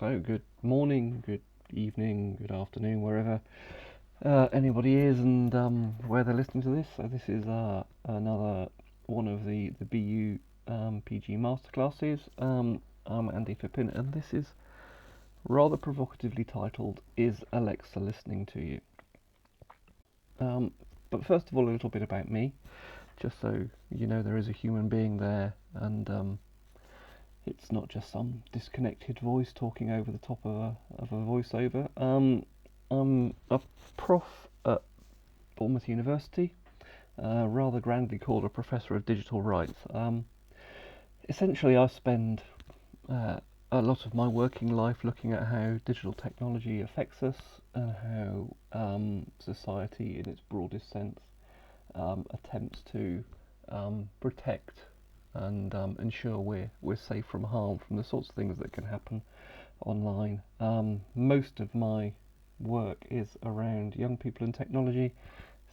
So, good morning, good evening, good afternoon, wherever anybody is and where they're listening to this. So, this is another one of the BU PG masterclasses. I'm Andy Phippin, and this is rather provocatively titled Is Alexa Listening to You? But first of all, a little bit about me, just so you know there is a human being there and it's not just some disconnected voice talking over the top of a voiceover. I'm a prof at Bournemouth University, rather grandly called a professor of digital rights. Essentially, I spend uh, a lot of my working life looking at how digital technology affects us and how society, in its broadest sense, attempts to protect and ensure we're safe from harm from the sorts of things that can happen online. Most of my work is around young people and technology,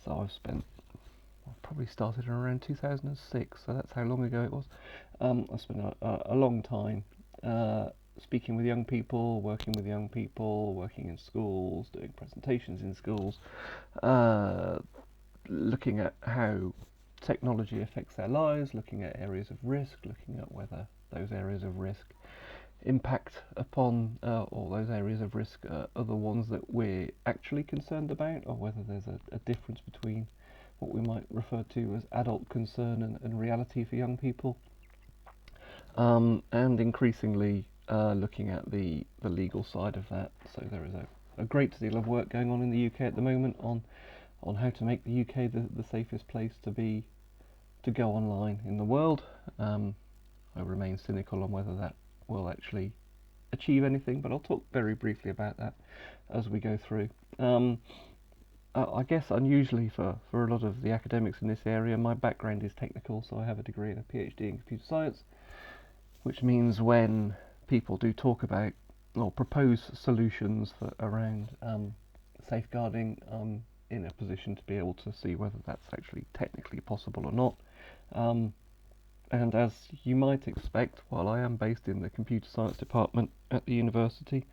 so I probably started in around 2006, so that's how long ago it was. I spent a long time speaking with young people, working with young people, working in schools, doing presentations in schools, uh, looking at how technology affects their lives, looking at areas of risk, looking at whether those areas of risk impact upon or those areas of risk are the ones that we're actually concerned about, or whether there's a difference between what we might refer to as adult concern and reality for young people, and increasingly looking at the legal side of that. So there is a great deal of work going on in the UK at the moment on how to make the UK the safest place to go online in the world. I remain cynical on whether that will actually achieve anything, but I'll talk very briefly about that as we go through. I guess unusually for a lot of the academics in this area, my background is technical, so I have a degree and a PhD in computer science, which means when people do talk about or propose solutions around safeguarding, I'm in a position to be able to see whether that's actually technically possible or not. And as you might expect, while I am based in the computer science department at the university,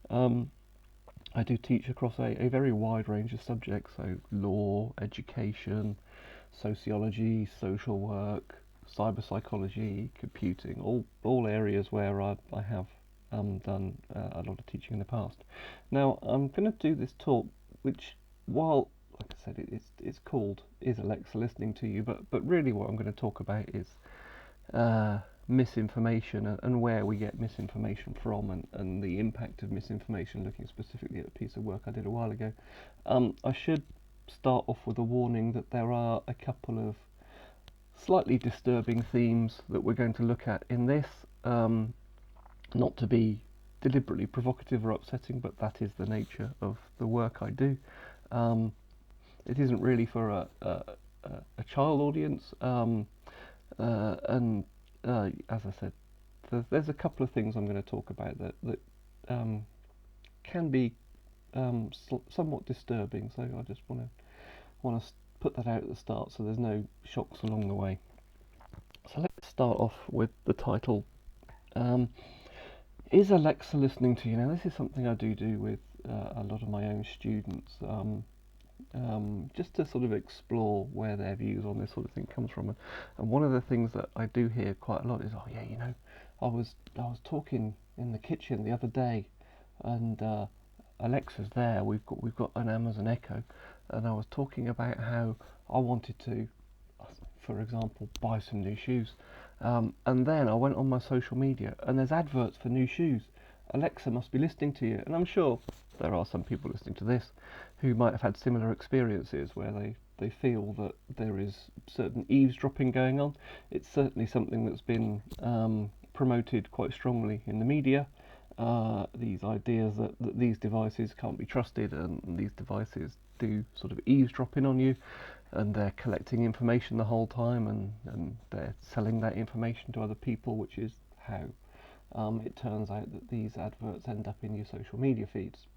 I do teach across a very wide range of subjects, so law, education, sociology, social work, cyber psychology, computing, all areas where I have done a lot of teaching in the past. Now, I'm going to do this talk, which, while, like I said, it's called Is Alexa Listening to You? But really what I'm going to talk about is uh, misinformation and where we get misinformation from and the impact of misinformation, looking specifically at a piece of work I did a while ago. I should start off with a warning that there are a couple of slightly disturbing themes that we're going to look at in this, not to be deliberately provocative or upsetting, but that is the nature of the work I do. Um, it isn't really for a child audience, and as I said, there's a couple of things I'm going to talk about that can be somewhat disturbing. So I just want to put that out at the start, so there's no shocks along the way. So let's start off with the title. Is Alexa listening to you? Now, this is something I do with a lot of my own students, just to sort of explore where their views on this sort of thing comes from. And one of the things that I do hear quite a lot is, oh yeah, I was talking in the kitchen the other day, and Alexa's there. We've got an Amazon Echo, and I was talking about how I wanted to, for example, buy some new shoes. And then I went on my social media, and there's adverts for new shoes. Alexa must be listening to you, and I'm sure there are some people listening to this who might have had similar experiences where they feel that there is certain eavesdropping going on. It's certainly something that's been promoted quite strongly in the media. These ideas that these devices can't be trusted and these devices do sort of eavesdropping on you, and they're collecting information the whole time, and they're selling that information to other people, which is how it turns out that these adverts end up in your social media feeds.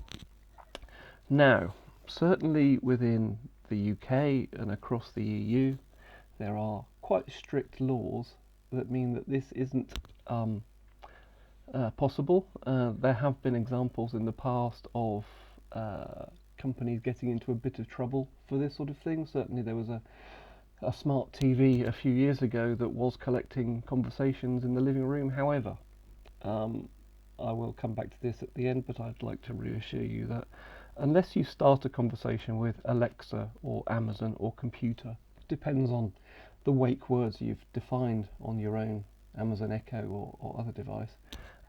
Now, certainly within the UK and across the EU, there are quite strict laws that mean that this isn't possible. There have been examples in the past of companies getting into a bit of trouble for this sort of thing. Certainly, there was a smart TV a few years ago that was collecting conversations in the living room. However, um, I will come back to this at the end, but I'd like to reassure you that unless you start a conversation with Alexa or Amazon or computer, depends on the wake words you've defined on your own Amazon Echo or other device,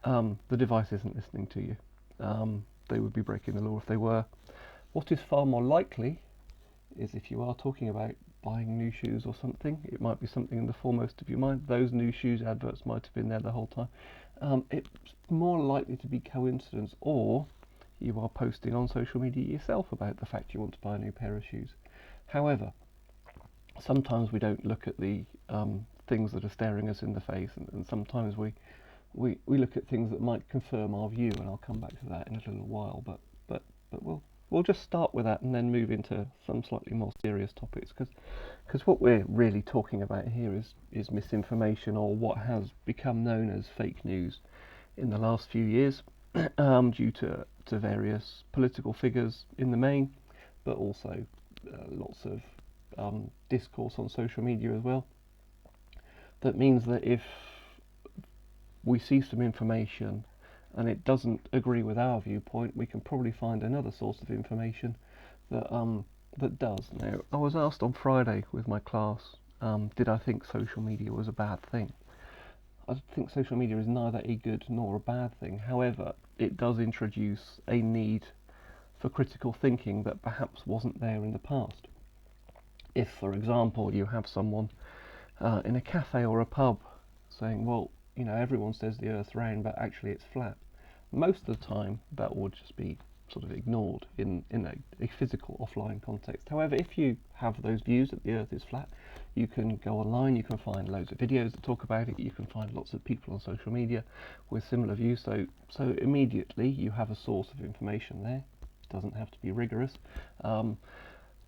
the device isn't listening to you. They would be breaking the law if they were. What is far more likely is if you are talking about buying new shoes or something, it might be something in the foremost of your mind. Those new shoes adverts might have been there the whole time. It's more likely to be coincidence, or you are posting on social media yourself about the fact you want to buy a new pair of shoes. However, sometimes we don't look at the things that are staring us in the face, and sometimes we look at things that might confirm our view, and I'll come back to that in a little while. But we'll just start with that and then move into some slightly more serious topics, because what we're really talking about here is misinformation, or what has become known as fake news in the last few years, due to various political figures in the main, but also lots of discourse on social media as well. That means that if we see some information and it doesn't agree with our viewpoint, we can probably find another source of information that does. Now, I was asked on Friday with my class, did I think social media was a bad thing? I think social media is neither a good nor a bad thing. However, it does introduce a need for critical thinking that perhaps wasn't there in the past. If, for example, you have someone in a cafe or a pub saying, well, everyone says the earth's round, but actually it's flat. Most of the time, that would just be sort of ignored in a physical offline context. However, if you have those views that the earth is flat, you can go online, you can find loads of videos that talk about it, you can find lots of people on social media with similar views, so immediately you have a source of information there. It doesn't have to be rigorous,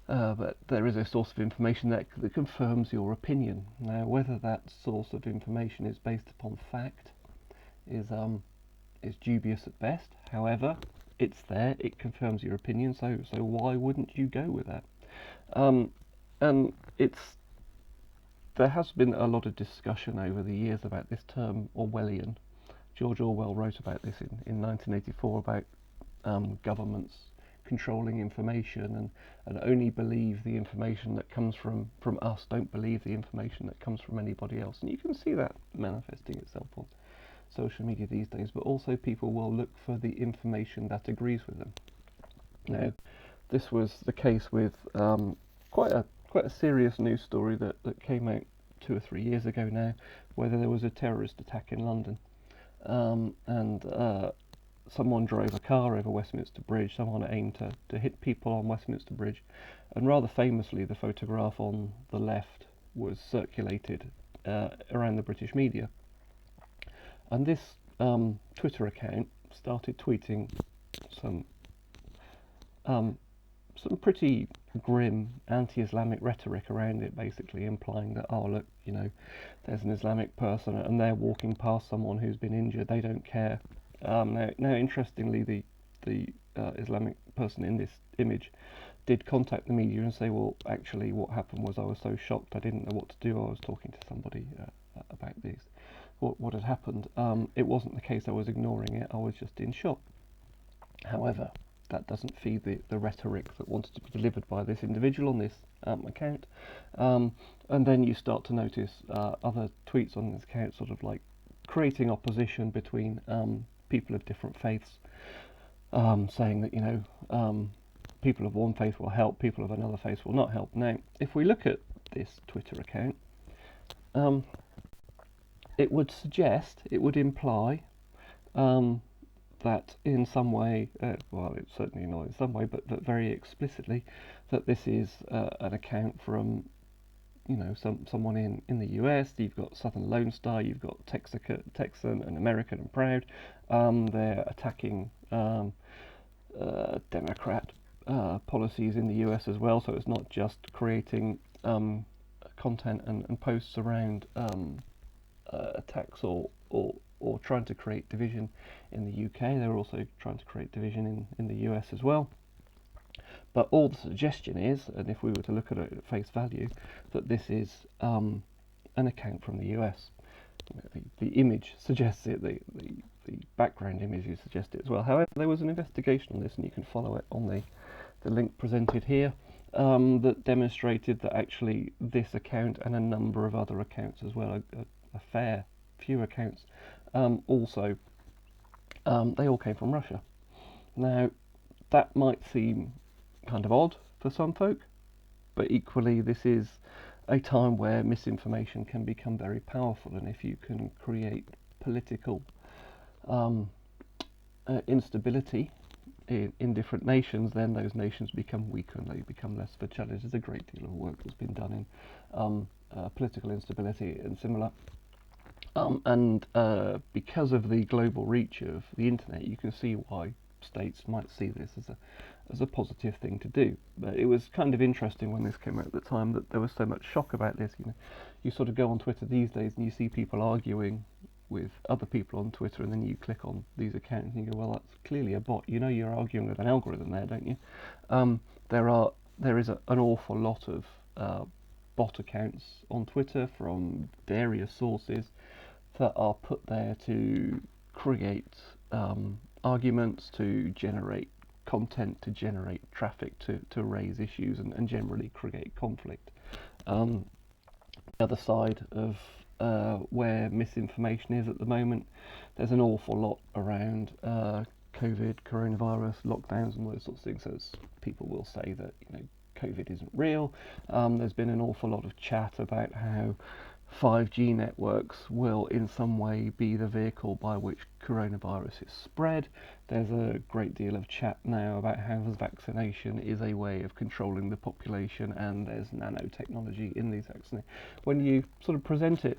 but there is a source of information that confirms your opinion. Now, whether that source of information is based upon fact is dubious at best. However, it's there, it confirms your opinion, so why wouldn't you go with that? And there has been a lot of discussion over the years about this term Orwellian. George Orwell wrote about this in 1984, about governments controlling information and only believe the information that comes from us, don't believe the information that comes from anybody else. And you can see that manifesting itself on social media these days, but also people will look for the information that agrees with them. Now, this was the case with quite a serious news story that came out 2 or 3 years ago now, where there was a terrorist attack in London, and someone drove a car over Westminster Bridge. Someone aimed to hit people on Westminster Bridge, and rather famously, the photograph on the left was circulated around the British media. And this Twitter account started tweeting some pretty grim anti-Islamic rhetoric around it, basically implying that, oh look, there's an Islamic person and they're walking past someone who's been injured. They don't care. Now, interestingly, the Islamic person in this image did contact the media and say, well, actually, what happened was I was so shocked I didn't know what to do. I was talking to somebody about this. What had happened. It wasn't the case I was ignoring it, I was just in shock. However, that doesn't feed the rhetoric that wanted to be delivered by this individual on this account. And then you start to notice other tweets on this account sort of like creating opposition between people of different faiths, saying that, people of one faith will help, people of another faith will not help. Now, if we look at this Twitter account, it would suggest, it would imply that in some way, well, it's certainly not in some way, but very explicitly, that this is an account from, someone in the US. You've got Southern Lone Star, you've got Texan and American and Proud. They're attacking Democrat policies in the US as well, so it's not just creating content and posts around attacks or or trying to create division in the UK. They were also trying to create division in the US as well. But all the suggestion is, and if we were to look at it at face value, that this is an account from the US. The image suggests it, the background images suggest it as well. However, there was an investigation on this, and you can follow it on the link presented here, that demonstrated that actually this account and a number of other accounts as well, a fair few accounts, also, they all came from Russia. Now, that might seem kind of odd for some folk, but equally this is a time where misinformation can become very powerful, and if you can create political instability in different nations, then those nations become weaker and they become less of a challenge. There's a great deal of work that's been done in political instability and similar. Because of the global reach of the internet, you can see why states might see this as a positive thing to do. But it was kind of interesting when this came out at the time that there was so much shock about this. You sort of go on Twitter these days and you see people arguing with other people on Twitter, and then you click on these accounts and you go, well, that's clearly a bot. You know you're arguing with an algorithm there, don't you? There is an awful lot of bot accounts on Twitter from various sources that are put there to create arguments, to generate content, to generate traffic, to raise issues and generally create conflict. The other side of where misinformation is at the moment, there's an awful lot around COVID, coronavirus, lockdowns and those sorts of things. So people will say that COVID isn't real. There's been an awful lot of chat about how 5G networks will in some way be the vehicle by which coronavirus is spread. There's a great deal of chat now about how vaccination is a way of controlling the population, and there's nanotechnology in these vaccines. When you sort of present it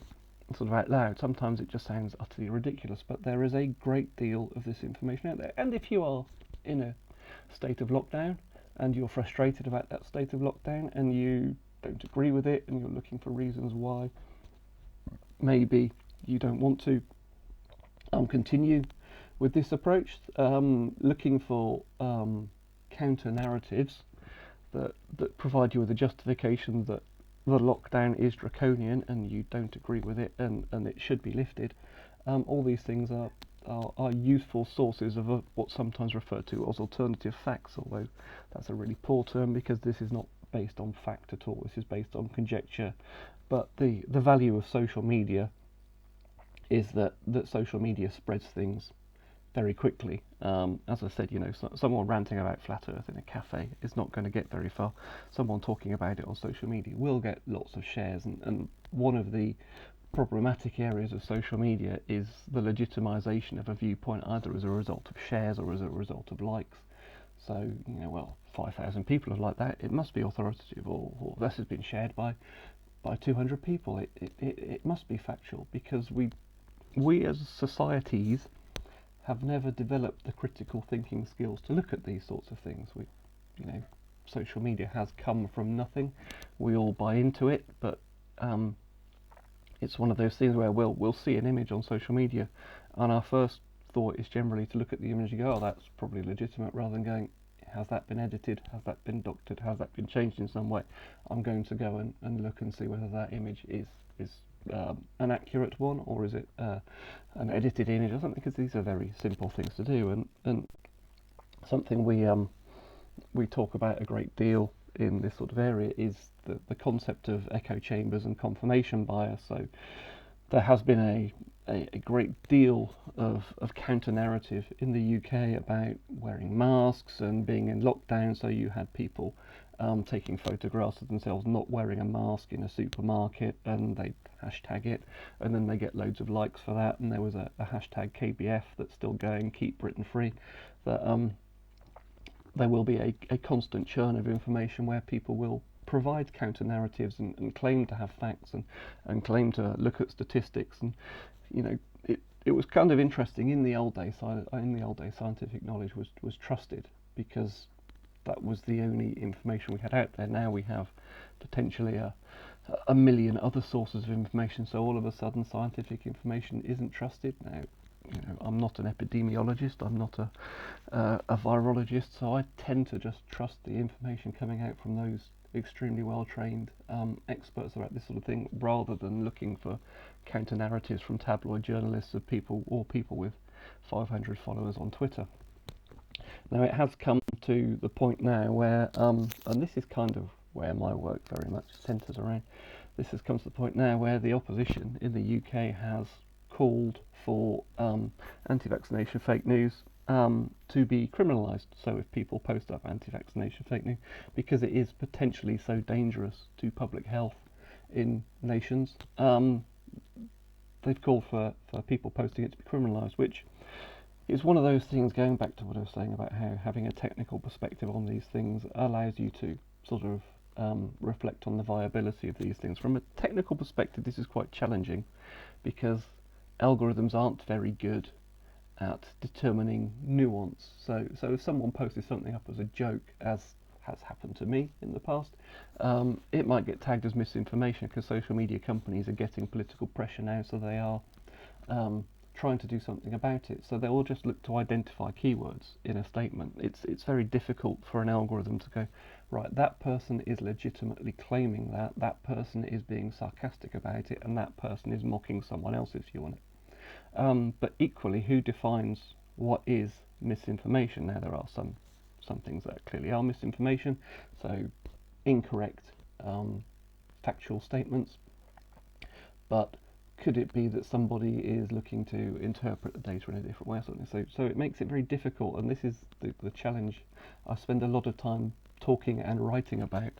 sort of out loud, sometimes it just sounds utterly ridiculous, but there is a great deal of this information out there. And if you are in a state of lockdown and you're frustrated about that state of lockdown and you don't agree with it and you're looking for reasons why maybe you don't want to continue with this approach, looking for counter narratives that provide you with a justification that the lockdown is draconian and you don't agree with it and it should be lifted. All these things are useful sources of what's sometimes referred to as alternative facts, although that's a really poor term because this is not based on fact at all. This is based on conjecture. But the value of social media is that social media spreads things very quickly. As I said, someone ranting about flat Earth in a cafe is not going to get very far. Someone talking about it on social media will get lots of shares, and one of the problematic areas of social media is the legitimization of a viewpoint either as a result of shares or as a result of likes. So, 5,000 people have liked that, it must be authoritative, or this has been shared by 200 people. It must be factual, because we as societies have never developed the critical thinking skills to look at these sorts of things. Social media has come from nothing. We all buy into it, but it's one of those things where we'll see an image on social media, and our first thought is generally to look at the image and go, oh, that's probably legitimate, rather than going, has that been edited? Has that been doctored? Has that been changed in some way? I'm going to go and look and see whether that image is an accurate one, or is it an edited image or something, because these are very simple things to do, and something we talk about a great deal in this sort of area is the concept of echo chambers and confirmation bias. So there has been a great deal of counter-narrative in the UK about wearing masks and being in lockdown, so you had people taking photographs of themselves not wearing a mask in a supermarket, and they hashtag it, and then they get loads of likes for that, and there was a hashtag KBF that's still going, Keep Britain Free, that there will be a constant churn of information where people will provide counter narratives and claim to have facts and claim to look at statistics, and it was kind of interesting. In the old days, scientific knowledge was trusted because that was the only information we had out there. Now we have potentially a million other sources of information. So all of a sudden, scientific information isn't trusted. Now, I'm not an epidemiologist. I'm not a virologist. So I tend to just trust the information coming out from those extremely well-trained experts about this sort of thing, rather than looking for counter narratives from tabloid journalists of people with 500 followers on Twitter. Now it has come to the point now where, and this is kind of where my work very much centres around, this has come to the point now where the opposition in the UK has called for anti-vaccination fake news to be criminalised. So if people post up anti-vaccination fake news, because it is potentially so dangerous to public health in nations, they've called for people posting it to be criminalised, which is one of those things, going back to what I was saying about how having a technical perspective on these things allows you to sort of reflect on the viability of these things. From a technical perspective, this is quite challenging because algorithms aren't very good at determining nuance. So if someone posted something up as a joke, as has happened to me in the past, it might get tagged as misinformation because social media companies are getting political pressure now, so they are trying to do something about it. So they'll just look to identify keywords in a statement. It's very difficult for an algorithm to go, right, that person is legitimately claiming that person is being sarcastic about it, and that person is mocking someone else, if you want it. But equally, who defines what is misinformation? Now there are some things that clearly are misinformation, so incorrect factual statements, but could it be that somebody is looking to interpret the data in a different way or something? So it makes it very difficult, and this is the challenge I spend a lot of time talking and writing about,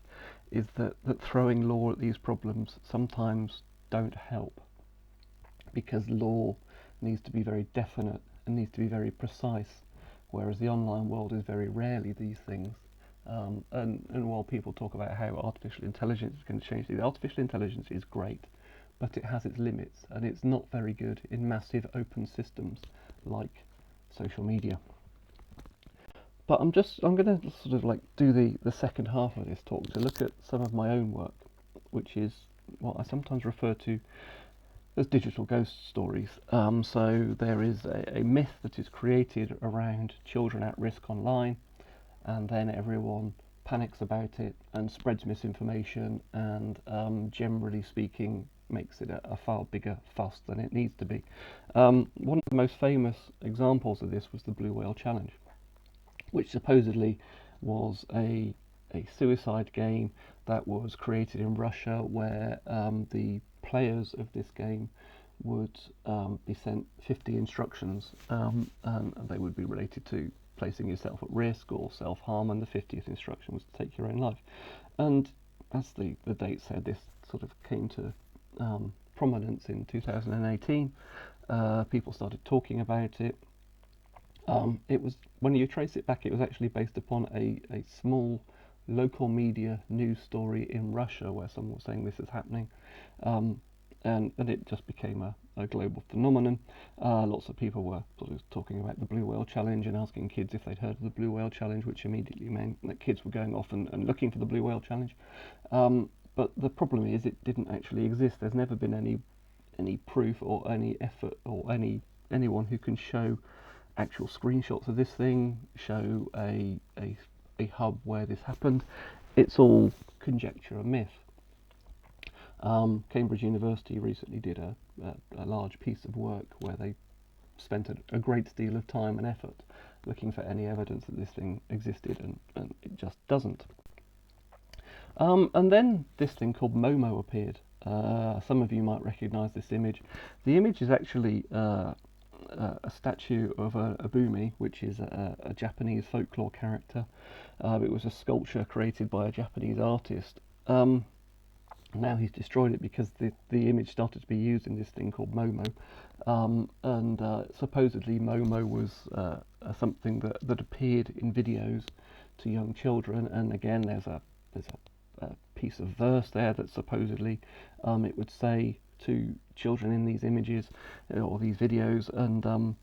is that throwing law at these problems sometimes don't help, because law needs to be very definite and needs to be very precise, whereas the online world is very rarely these things. And while people talk about how artificial intelligence is going to change things, artificial intelligence is great, but it has its limits, and it's not very good in massive open systems like social media. But I'm going to sort of like do the second half of this talk to look at some of my own work, which is what I sometimes refer to as digital ghost stories. So there is a myth that is created around children at risk online, and then everyone panics about it and spreads misinformation, and generally speaking makes it a far bigger fuss than it needs to be. One of the most famous examples of this was the Blue Whale Challenge, which supposedly was a suicide game that was created in Russia, where the players of this game would be sent 50 instructions, and they would be related to placing yourself at risk or self-harm, and the 50th instruction was to take your own life. And as the date said, this sort of came to prominence in 2018. People started talking about it. It was, when you trace it back, it was actually based upon a small local media news story in Russia where someone was saying this is happening, and it just became a global phenomenon. Lots of people were sort of talking about the Blue Whale Challenge and asking kids if they'd heard of the Blue Whale Challenge, which immediately meant that kids were going off and looking for the Blue Whale Challenge. But the problem is it didn't actually exist. There's never been any proof or any effort or anyone who can show actual screenshots of this thing, show a hub where this happened. It's all conjecture and myth. Cambridge University recently did a large piece of work where they spent a great deal of time and effort looking for any evidence that this thing existed, and it just doesn't. And then this thing called Momo appeared. Some of you might recognise this image. The image is actually a statue of a bumi, which is a Japanese folklore character. It was a sculpture created by a Japanese artist. Now he's destroyed it because the image started to be used in this thing called Momo, and supposedly Momo was something that appeared in videos to young children. And again, there's a piece of verse there that supposedly it would say to children in these images or these videos, and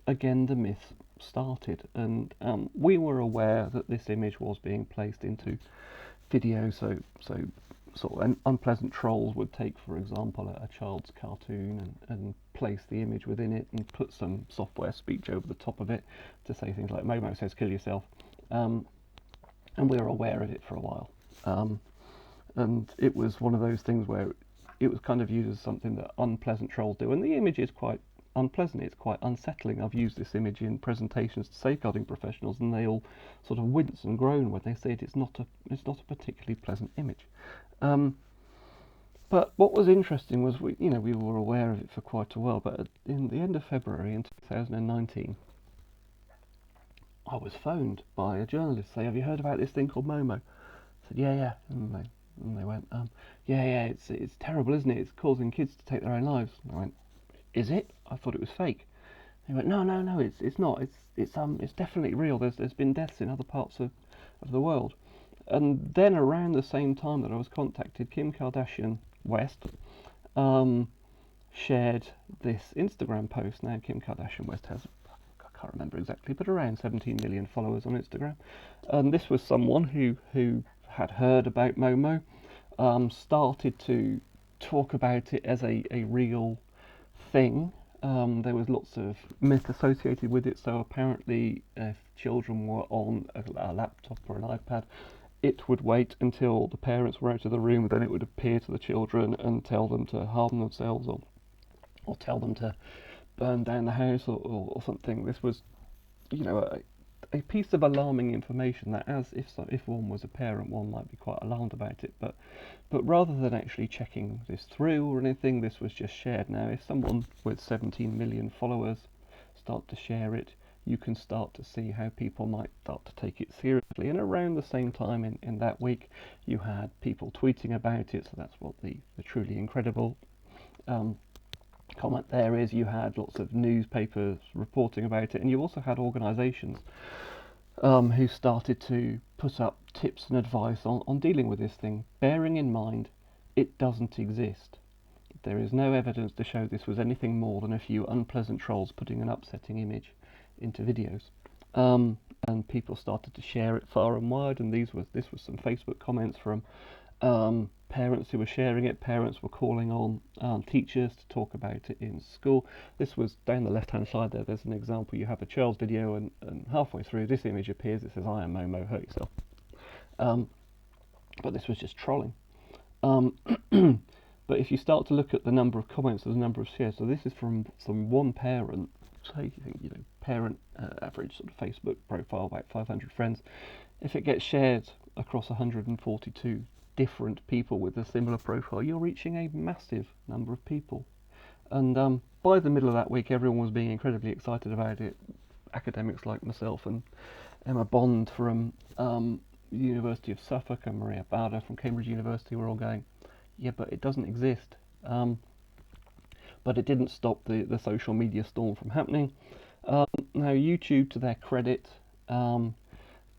again the myth started, and we were aware that this image was being placed into video, so sort of unpleasant trolls would take, for example, a child's cartoon and place the image within it and put some software speech over the top of it to say things like "Momo says kill yourself," and we were aware of it for a while. And it was one of those things where it was kind of used as something that unpleasant trolls do, and the image is quite unpleasant. It's quite unsettling. I've used this image in presentations to safeguarding professionals, and they all sort of wince and groan when they say it. It's not a particularly pleasant image. But what was interesting was we were aware of it for quite a while. But in the end of February in 2019, I was phoned by a journalist saying, "Have you heard about this thing called Momo?" I said, "Yeah, yeah," and they went, "Yeah, it's terrible, isn't it? It's causing kids to take their own lives." And I went, "Is it? I thought it was fake." They went, "No, it's not. It's definitely real. There's been deaths in other parts of the world." And then around the same time that I was contacted, Kim Kardashian West shared this Instagram post. Now Kim Kardashian West has, I can't remember exactly, but around 17 million followers on Instagram. And this was someone who had heard about Momo, started to talk about it as a real thing. There was lots of myth associated with it, so apparently if children were on a laptop or an iPad, it would wait until the parents were out of the room, then it would appear to the children and tell them to harm themselves or tell them to burn down the house or something. This was, a piece of alarming information that, as if one was a parent, one might be quite alarmed about it. But rather than actually checking this through or anything, this was just shared. Now, if someone with 17 million followers start to share it, you can start to see how people might start to take it seriously. And around the same time in that week, you had people tweeting about it. So that's what the truly incredible comment there is. You had lots of newspapers reporting about it, and you also had organisations who started to put up tips and advice on dealing with this thing, bearing in mind it doesn't exist. There is no evidence to show this was anything more than a few unpleasant trolls putting an upsetting image into videos. And people started to share it far and wide, and this was some Facebook comments from parents who were sharing it. Parents were calling on teachers to talk about it in school. This was down the left hand side there. There's an example. You have a child's video, and halfway through this image appears. It says, "I am Momo, hurt yourself." But this was just trolling. But if you start to look at the number of comments, there's a number of shares. So this is from one parent. Say, parent average sort of Facebook profile, about 500 friends. If it gets shared across 142 different people with a similar profile, you're reaching a massive number of people. And by the middle of that week, everyone was being incredibly excited about it. Academics like myself and Emma Bond from the University of Suffolk and Maria Bauder from Cambridge University were all going, "Yeah, but it doesn't exist." But it didn't stop the social media storm from happening. Now, YouTube, to their credit,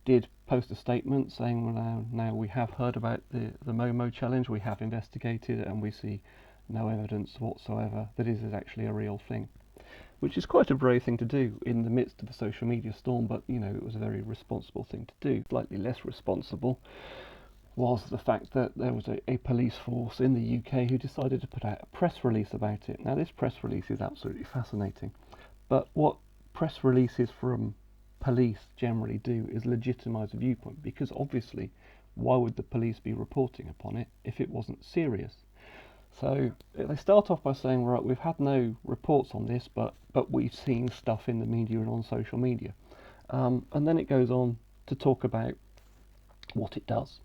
did post a statement saying, "Well, now we have heard about the Momo challenge, we have investigated it, and we see no evidence whatsoever that it is actually a real thing," which is quite a brave thing to do in the midst of a social media storm, but it was a very responsible thing to do. Slightly less responsible was the fact that there was a police force in the UK who decided to put out a press release about it. Now, this press release is absolutely fascinating, but what press releases from police generally do is legitimise a viewpoint, because obviously why would the police be reporting upon it if it wasn't serious? So they start off by saying, right, we've had no reports on this, but we've seen stuff in the media and on social media. And then it goes on to talk about what it does.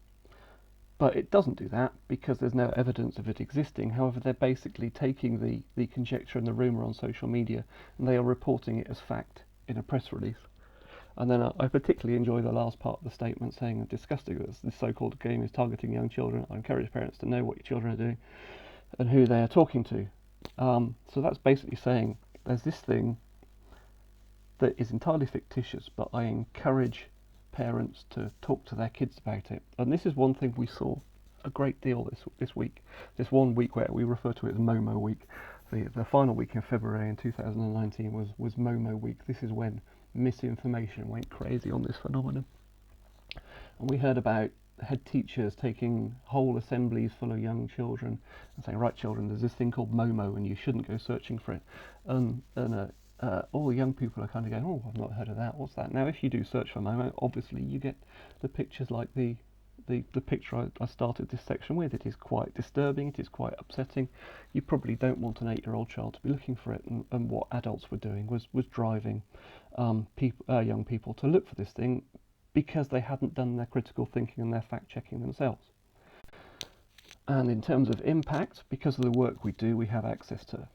But it doesn't do that because there's no evidence of it existing. However, they're basically taking the conjecture and the rumour on social media, and they are reporting it as fact in a press release. And then I particularly enjoy the last part of the statement saying, "Disgusting that this so-called game is targeting young children. I encourage parents to know what your children are doing and who they are talking to." So that's basically saying there's this thing that is entirely fictitious, but I encourage parents to talk to their kids about it. And this is one thing we saw a great deal this week. This one week where we refer to it as Momo Week. The final week in February in 2019 was Momo Week. This is when misinformation went crazy on this phenomenon. And we heard about head teachers taking whole assemblies full of young children and saying, right children, there's this thing called Momo and you shouldn't go searching for it. And all the young people are kind of going, oh, I've not heard of that, what's that? Now if you do search for Momo, obviously you get the pictures like the picture I started this section with. It is quite disturbing, it is quite upsetting. You probably don't want an 8-year-old child to be looking for it, and what adults were doing was driving young people to look for this thing because they hadn't done their critical thinking and their fact checking themselves. And in terms of impact, because of the work we do, we have access to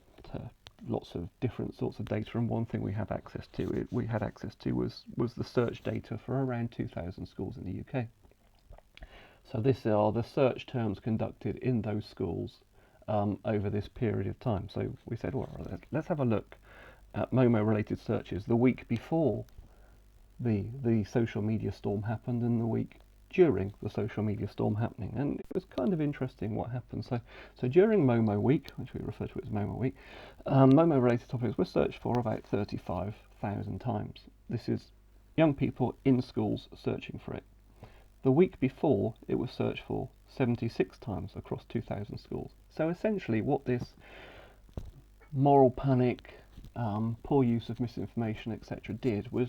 lots of different sorts of data, and one thing we had access to was the search data for around 2,000 schools in the UK. So these are the search terms conducted in those schools over this period of time. So we said, well, let's have a look at Momo related searches the week before the social media storm happened and the week during the social media storm happening. And it was kind of interesting what happened. So during Momo week, which we refer to as Momo week, Momo related topics were searched for about 35,000 times. This is young people in schools searching for it. The week before, it was searched for 76 times across 2,000 schools. So essentially what this moral panic, poor use of misinformation, etc. did was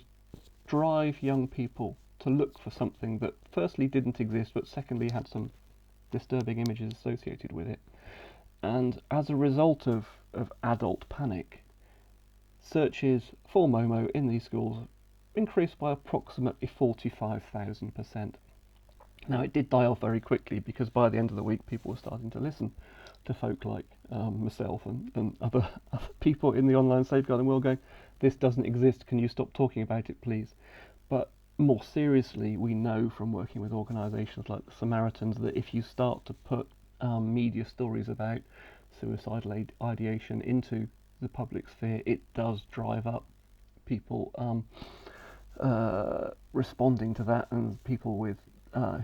drive young people to look for something that firstly didn't exist, but secondly had some disturbing images associated with it. And as a result of adult panic, searches for Momo in these schools increased by approximately 45,000%. Now it did die off very quickly because by the end of the week people were starting to listen to folk like myself and other people in the online safeguarding world going, this doesn't exist, can you stop talking about it please? But more seriously, we know from working with organisations like the Samaritans that if you start to put media stories about suicidal ideation into the public sphere, it does drive up people responding to that, and people with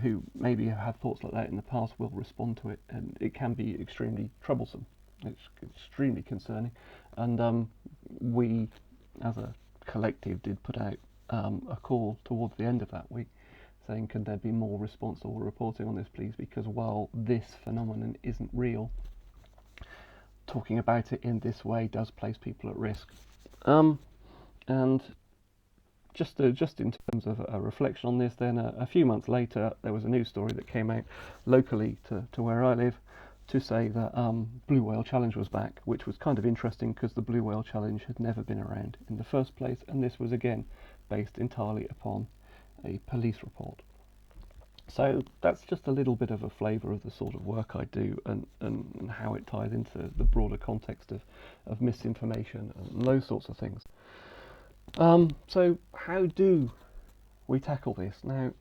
who maybe have had thoughts like that in the past will respond to it, and it can be extremely troublesome. It's extremely concerning, and we, as a collective, did put out a call towards the end of that week saying, can there be more responsible reporting on this please, because while this phenomenon isn't real, talking about it in this way does place people at risk. And just in terms of a reflection on this, then a few months later there was a news story that came out locally to where I live to say that Blue Whale Challenge was back, which was kind of interesting because the Blue Whale Challenge had never been around in the first place, and this was again based entirely upon a police report. So that's just a little bit of a flavour of the sort of work I do, and how it ties into the broader context of misinformation and those sorts of things. So how do we tackle this? Now,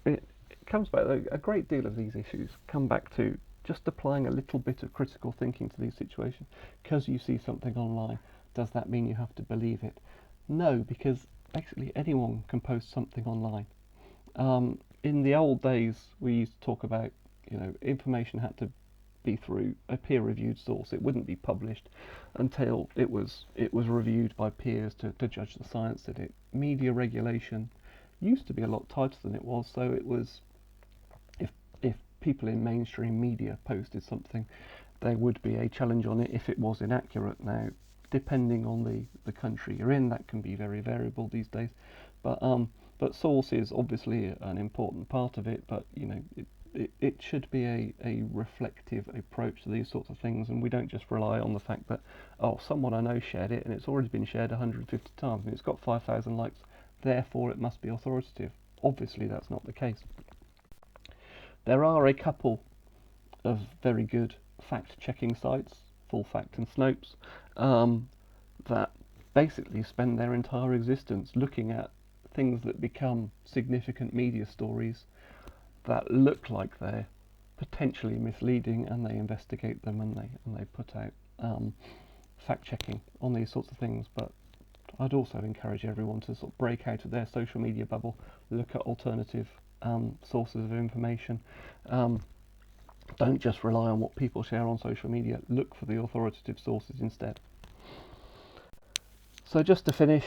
it comes back, a great deal of these issues come back to just applying a little bit of critical thinking to these situations. Because you see something online, does that mean you have to believe it? No, because basically anyone can post something online. In the old days, we used to talk about, information had to be through a peer-reviewed source. It wouldn't be published until it was reviewed by peers to judge the science in it. Media regulation used to be a lot tighter than it was, so it was if people in mainstream media posted something, there would be a challenge on it if it was inaccurate. Now, depending on the country you're in, that can be very variable these days, but source is obviously an important part of it, but it should be a reflective approach to these sorts of things, and we don't just rely on the fact that, oh, someone I know shared it and it's already been shared 150 times and it's got 5,000 likes, therefore it must be authoritative. Obviously that's not the case. There are a couple of very good fact-checking sites, Full Fact and Snopes, that basically spend their entire existence looking at things that become significant media stories that look like they're potentially misleading, and they investigate them and they put out fact-checking on these sorts of things. But I'd also encourage everyone to sort of break out of their social media bubble, look at alternative sources of information. Don't just rely on what people share on social media, look for the authoritative sources instead. So just to finish,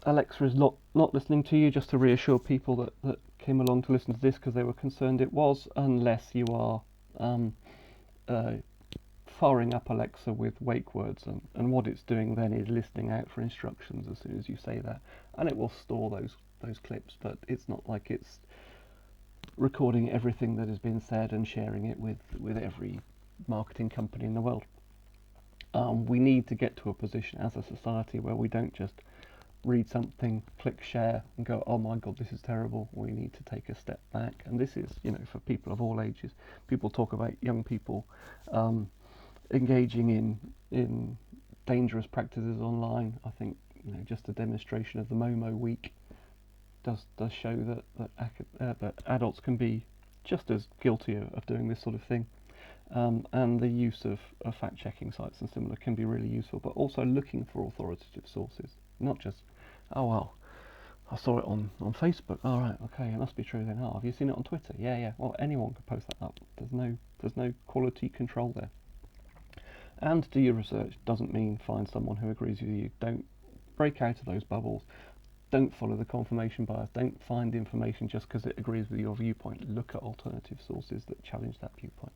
Alexa is not listening to you, just to reassure people that came along to listen to this because they were concerned it was, unless you are firing up Alexa with wake words, and what it's doing then is listening out for instructions as soon as you say that, and it will store those clips, but it's not like it's recording everything that has been said and sharing it with every marketing company in the world. We need to get to a position as a society where we don't just read something, click share, and go, oh my god, this is terrible. We need to take a step back. And this is, for people of all ages. People talk about young people engaging in dangerous practices online. I think just a demonstration of the Momo week does show that adults can be just as guilty of doing this sort of thing. And the use of fact-checking sites and similar can be really useful, but also looking for authoritative sources, not just, oh well, I saw it on Facebook. All right, okay, it must be true then. Oh, have you seen it on Twitter? Yeah. Well, anyone can post that up. There's no quality control there. And do your research doesn't mean find someone who agrees with you. Don't break out of those bubbles. Don't follow the confirmation bias. Don't find information just because it agrees with your viewpoint. Look at alternative sources that challenge that viewpoint.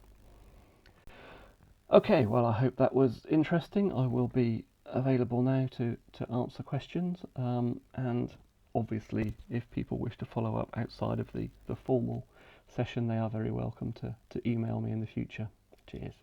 Okay, well, I hope that was interesting. I will be available now to answer questions, and obviously if people wish to follow up outside of the formal session, they are very welcome to email me in the future. Cheers.